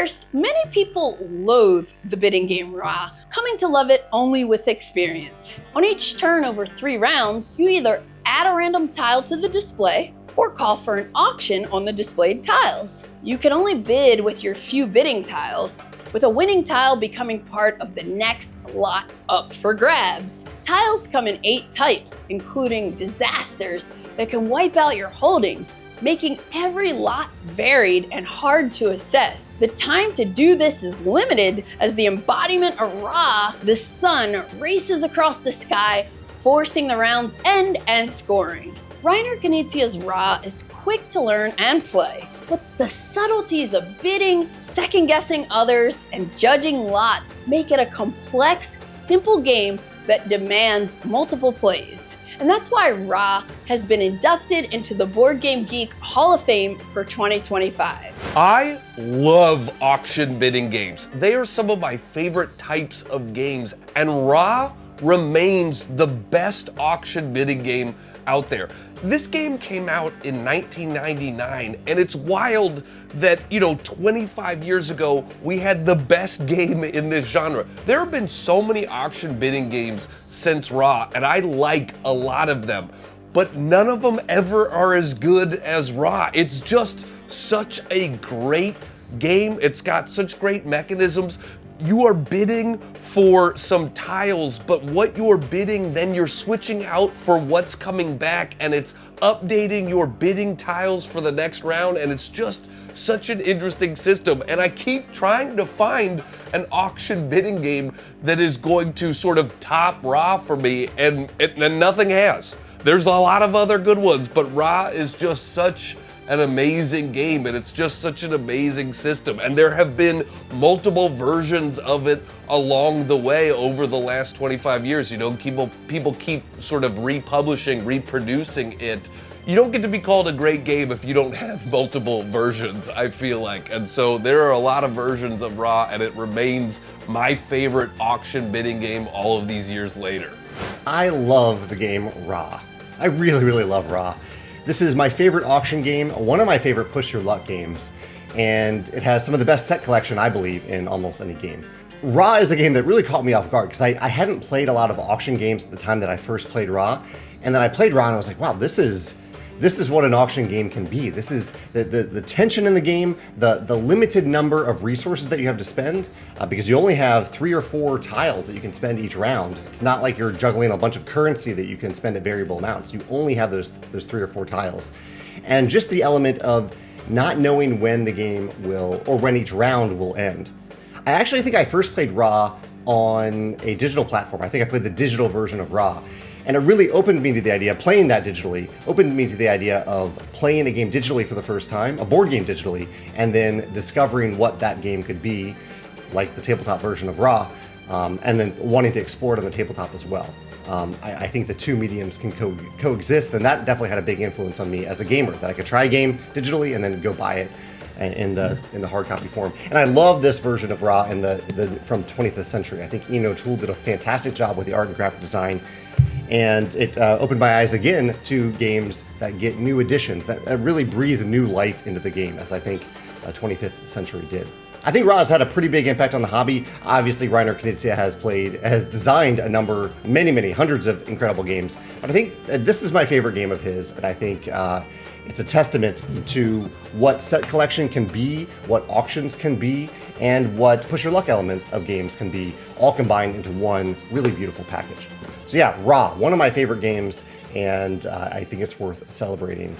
first, many people loathe the bidding game Ra, coming to love it only with experience. On each turn over 3 rounds, you either add a random tile to the display or call for an auction on the displayed tiles. You can only bid with your few bidding tiles, with a winning tile becoming part of the next lot up for grabs. Tiles come in 8 types, including disasters that can wipe out your holdings, making every lot varied and hard to assess. The time to do this is limited as the embodiment of Ra, the sun, races across the sky, forcing the round's end and scoring. Reiner Knizia's Ra is quick to learn and play, but the subtleties of bidding, second-guessing others, and judging lots make it a complex, simple game that demands multiple plays. And that's why Ra has been inducted into the BoardGameGeek Hall of Fame for 2025. I love auction bidding games. They are some of my favorite types of games, and Ra remains the best auction bidding game out there. This game came out in 1999, and it's wild that, 25 years ago, we had the best game in this genre. There have been so many auction bidding games since Ra, and I like a lot of them, but none of them ever are as good as Ra. It's just such a great game. It's got such great mechanisms. You are bidding for some tiles, but what you're bidding, then you're switching out for what's coming back, and it's updating your bidding tiles for the next round, and it's just such an interesting system. And I keep trying to find an auction bidding game that is going to sort of top Ra for me, and nothing has. There's a lot of other good ones, but Ra is just such an amazing game, and it's just such an amazing system. And there have been multiple versions of it along the way over the last 25 years. People keep sort of republishing, reproducing it. You don't get to be called a great game if you don't have multiple versions, I feel like. And so there are a lot of versions of Ra, and it remains my favorite auction bidding game all of these years later. I love the game Ra. I really, really love Ra. This is my favorite auction game, one of my favorite push your luck games, and it has some of the best set collection, I believe, in almost any game. Ra is a game that really caught me off guard because I hadn't played a lot of auction games at the time that I first played Ra, and then I played Ra and I was like, wow, this is what an auction game can be. This is the tension in the game, the limited number of resources that you have to spend, because you only have 3 or 4 tiles that you can spend each round. It's not like you're juggling a bunch of currency that you can spend at variable amounts. You only have those 3 or 4 tiles. And just the element of not knowing when the game will, or when each round will end. I actually think I first played Ra on a digital platform. I think I played the digital version of Ra. And it really opened me to the idea, playing that digitally, opened me to the idea of playing a game digitally for the first time, a board game digitally, and then discovering what that game could be, like the tabletop version of Ra, and then wanting to explore it on the tabletop as well. I think the two mediums can coexist, and that definitely had a big influence on me as a gamer, that I could try a game digitally and then go buy it in the hard copy form. And I love this version of Ra from 25th Century. I think Ian O'Toole did a fantastic job with the art and graphic design. And it opened my eyes again to games that get new additions, that really breathe new life into the game, as I think 25th Century did. I think Ra has had a pretty big impact on the hobby. Obviously, Reiner Knizia has designed many, hundreds of incredible games. But I think this is my favorite game of his, and I think it's a testament to what set collection can be, what auctions can be, and what push your luck element of games can be, all combined into one really beautiful package. So yeah, Ra, one of my favorite games, and I think it's worth celebrating.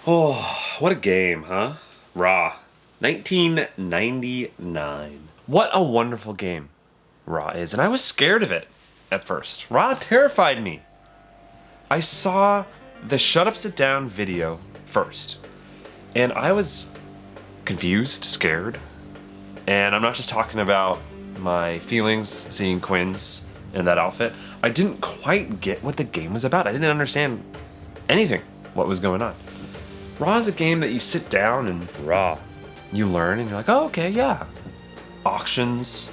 Oh, what a game, huh? Ra, 1999. What a wonderful game Ra is, and I was scared of it at first. Ra terrified me. I saw the Shut Up Sit Down video first, and I was confused, scared, and I'm not just talking about my feelings seeing Quinn's in that outfit. I didn't quite get what the game was about. I didn't understand anything, what was going on. Ra is a game that you sit down and you learn, and you're like, oh, okay, yeah. Auctions,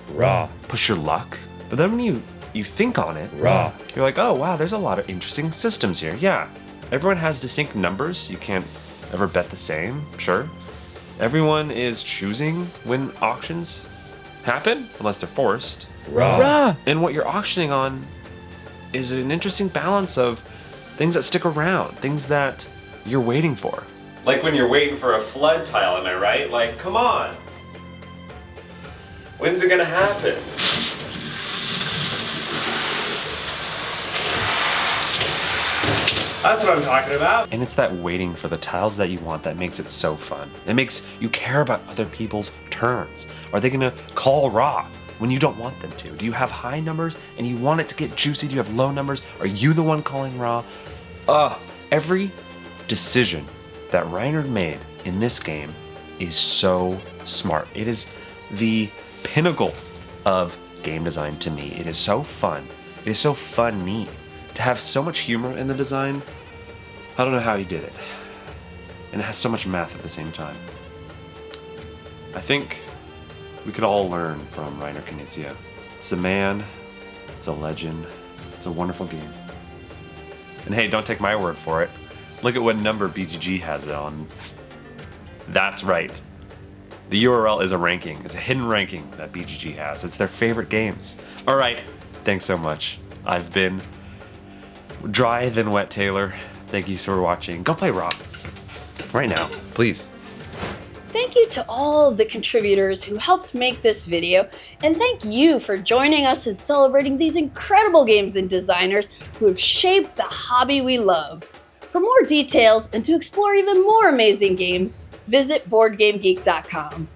push your luck. But then when you you think on it, Raw. you're like, oh wow, there's a lot of interesting systems here. Yeah, everyone has distinct numbers. You can't ever bet the same, sure. Everyone is choosing when auctions happen, unless they're forced. Raw. And what you're auctioning on is an interesting balance of things that stick around, things that you're waiting for. Like when you're waiting for a flood tile, am I right? Like, come on. When's it gonna happen? That's what I'm talking about. And it's that waiting for the tiles that you want that makes it so fun. It makes you care about other people's turns. Are they gonna call raw when you don't want them to? Do you have high numbers and you want it to get juicy? Do you have low numbers? Are you the one calling raw? Every decision that Reiner made in this game is so smart. It is the pinnacle of game design to me. It is so fun. It is so funny to have so much humor in the design. I don't know how he did it. And it has so much math at the same time. I think we could all learn from Reiner Knizia. It's a man, it's a legend, it's a wonderful game. And hey, don't take my word for it. Look at what number BGG has it on. That's right. The URL is a ranking. It's a hidden ranking that BGG has. It's their favorite games. All right, thanks so much. I've been dry than wet Taylor. Thank you for watching. Go play Raw right now, please. Thank you to all of the contributors who helped make this video, and thank you for joining us in celebrating these incredible games and designers who have shaped the hobby we love. For more details and to explore even more amazing games, visit BoardGameGeek.com.